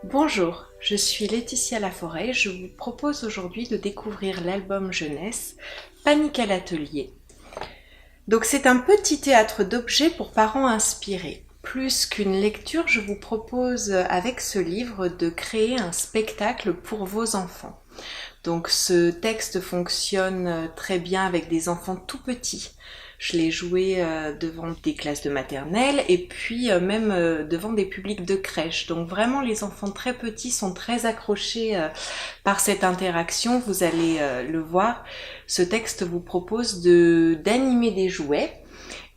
Bonjour, je suis Laetitia Laforêt. Je vous propose aujourd'hui de découvrir l'album jeunesse Panique à l'atelier. Donc c'est un petit théâtre d'objets pour parents inspirés. Plus qu'une lecture, je vous propose avec ce livre de créer un spectacle pour vos enfants. Donc ce texte fonctionne très bien avec des enfants tout petits. Je l'ai joué devant des classes de maternelle et puis même devant des publics de crèche. Donc vraiment les enfants très petits sont très accrochés par cette interaction. Vous allez le voir. Ce texte vous propose d'animer des jouets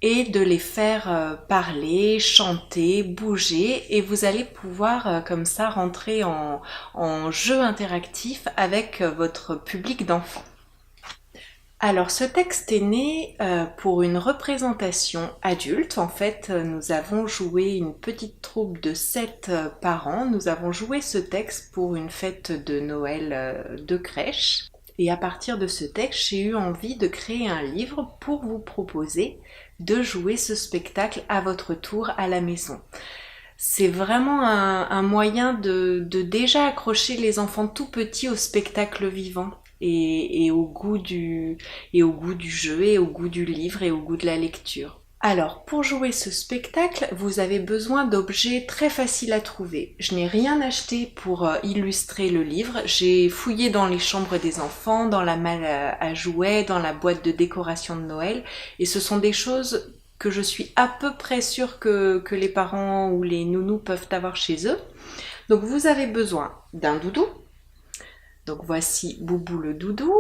et de les faire parler, chanter, bouger, et vous allez pouvoir comme ça rentrer en jeu interactif avec votre public d'enfants. Alors ce texte est né pour une représentation adulte. En fait, nous avons joué une petite troupe de 7 parents. Nous avons joué ce texte pour une fête de Noël de crèche. Et à partir de ce texte, j'ai eu envie de créer un livre pour vous proposer de jouer ce spectacle à votre tour à la maison. C'est vraiment un moyen de déjà accrocher les enfants tout petits au spectacle vivant et au goût du jeu et au goût du livre et au goût de la lecture. Alors, pour jouer ce spectacle, vous avez besoin d'objets très faciles à trouver. Je n'ai rien acheté pour illustrer le livre. J'ai fouillé dans les chambres des enfants, dans la malle à jouets, dans la boîte de décoration de Noël, et ce sont des choses que je suis à peu près sûre que les parents ou les nounous peuvent avoir chez eux. Donc vous avez besoin d'un doudou. Donc voici Boubou le doudou.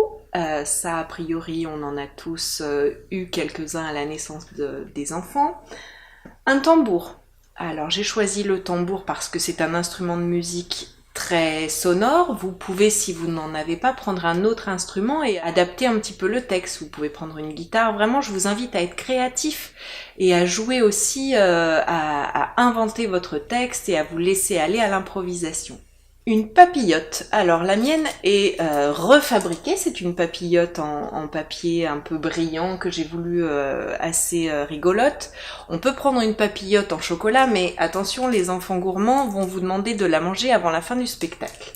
Ça, a priori, on en a tous eu quelques-uns à la naissance des enfants. Un tambour. Alors j'ai choisi le tambour parce que c'est un instrument de musique très sonore. Vous pouvez, si vous n'en avez pas, prendre un autre instrument et adapter un petit peu le texte. Vous pouvez prendre une guitare. Vraiment, je vous invite à être créatif et à jouer aussi, à inventer votre texte et à vous laisser aller à l'improvisation. Une papillote. Alors la mienne est refabriquée, c'est une papillote en papier un peu brillant que j'ai voulu assez rigolote. On peut prendre une papillote en chocolat, mais attention, les enfants gourmands vont vous demander de la manger avant la fin du spectacle.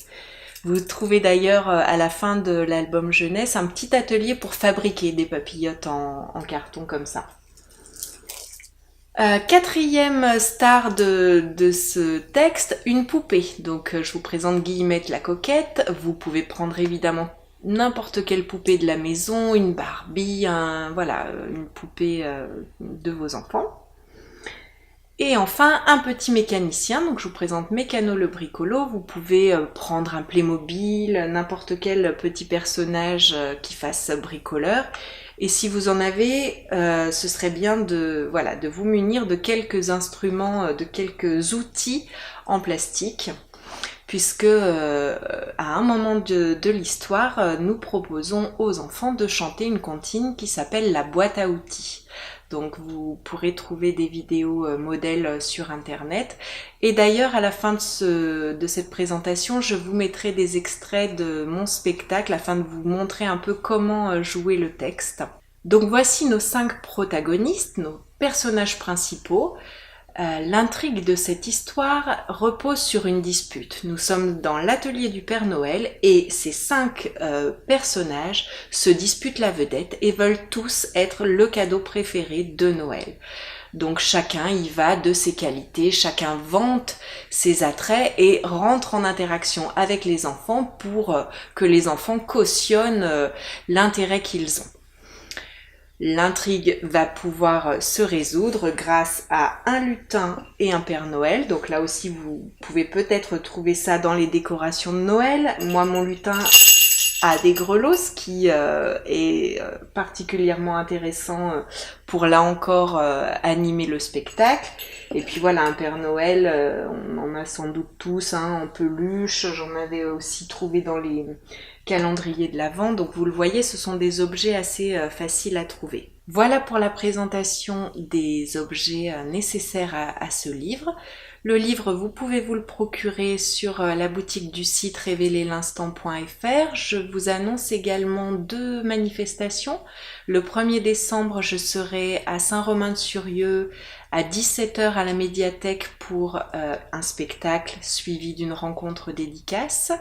Vous trouvez d'ailleurs à la fin de l'album jeunesse un petit atelier pour fabriquer des papillotes en carton comme ça. Quatrième star de ce texte, une poupée. Donc je vous présente Guillemette la coquette. Vous pouvez prendre évidemment n'importe quelle poupée de la maison, une Barbie, une poupée de vos enfants. Et enfin, un petit mécanicien, donc je vous présente Mécano le bricolo. Vous pouvez prendre un Playmobil, n'importe quel petit personnage qui fasse bricoleur. Et si vous en avez, ce serait bien de vous munir de quelques instruments, de quelques outils en plastique, puisque à un moment de l'histoire, nous proposons aux enfants de chanter une comptine qui s'appelle la boîte à outils. Donc vous pourrez trouver des vidéos modèles sur internet. Et d'ailleurs à la fin de cette présentation, je vous mettrai des extraits de mon spectacle afin de vous montrer un peu comment jouer le texte. Donc voici nos 5 protagonistes, nos personnages principaux. L'intrigue de cette histoire repose sur une dispute. Nous sommes dans l'atelier du Père Noël et ces 5 personnages se disputent la vedette et veulent tous être le cadeau préféré de Noël. Donc chacun y va de ses qualités, chacun vante ses attraits et rentre en interaction avec les enfants pour que les enfants cautionnent l'intérêt qu'ils ont. L'intrigue va pouvoir se résoudre grâce à un lutin et un Père Noël. Donc là aussi, vous pouvez peut-être trouver ça dans les décorations de Noël. Moi, mon lutin a des grelots, ce qui est particulièrement intéressant pour, là encore, animer le spectacle. Et puis voilà, un Père Noël, on en a sans doute tous, en peluche. J'en avais aussi trouvé dans les calendriers de l'Avent. Donc vous le voyez, ce sont des objets assez faciles à trouver. Voilà pour la présentation des objets nécessaires à ce livre. Le livre, vous pouvez vous le procurer sur la boutique du site révélerlinstant.fr. Je vous annonce également 2 manifestations. Le 1er décembre, je serai à Saint-Romain-de-Surieux à 17 h à la médiathèque pour un spectacle suivi d'une rencontre dédicace.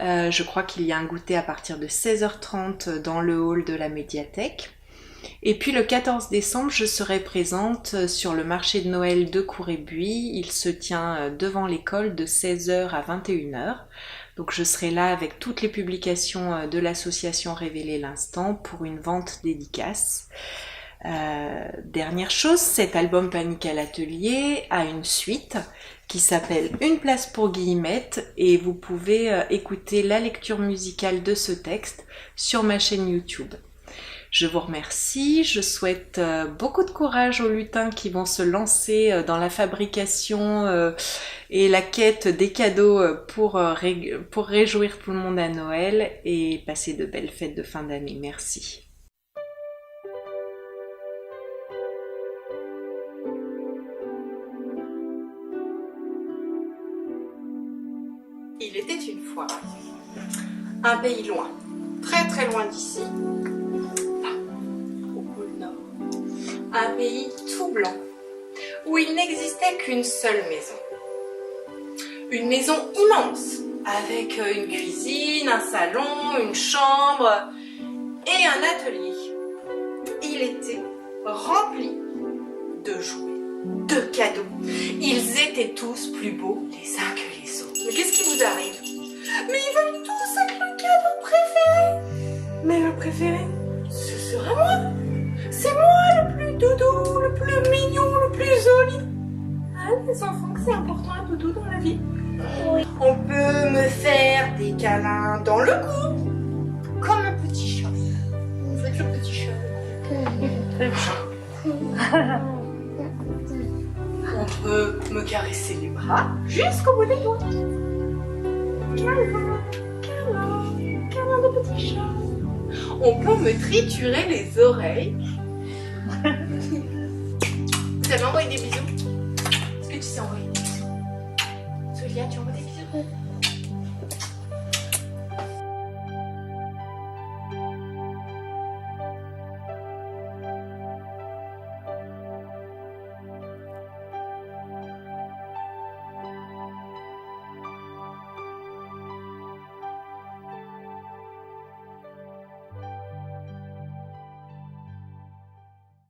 Je crois qu'il y a un goûter à partir de 16h30 dans le hall de la médiathèque. Et puis le 14 décembre, je serai présente sur le marché de Noël de Courrébuis. Il se tient devant l'école de 16 h à 21 h. Donc je serai là avec toutes les publications de l'association Révéler l'Instant pour une vente dédicace. Dernière chose, cet album Panique à l'atelier a une suite qui s'appelle Une place pour Guillemette et vous pouvez écouter la lecture musicale de ce texte sur ma chaîne YouTube. Je vous remercie, je souhaite beaucoup de courage aux lutins qui vont se lancer dans la fabrication et la quête des cadeaux pour réjouir tout le monde à Noël et passer de belles fêtes de fin d'année. Merci. Il était une fois un pays loin, très très loin d'ici. Un pays tout blanc, où il n'existait qu'une seule maison. Une maison immense, avec une cuisine, un salon, une chambre et un atelier. Il était rempli de jouets, de cadeaux. Ils étaient tous plus beaux les uns que les autres. Mais qu'est-ce qui vous arrive? Mais ils veulent tous être le cadeau préféré. Mais le préféré, ce sera moi. C'est moi le plus doudou, le plus mignon, le plus joli. Ah, les enfants, que c'est important un doudou dans la vie. Oui. On peut me faire des câlins dans le cou, comme un petit chat. Vous faites le petit chat. Le chat. On peut me caresser les bras jusqu'au bout des doigts. Câlin, câlin, câlin de petit chat. On peut me triturer les oreilles. Vous avez envoyé des bisous? Est-ce que tu sais envoyer des bisous? Solia, tu envoies des bisous?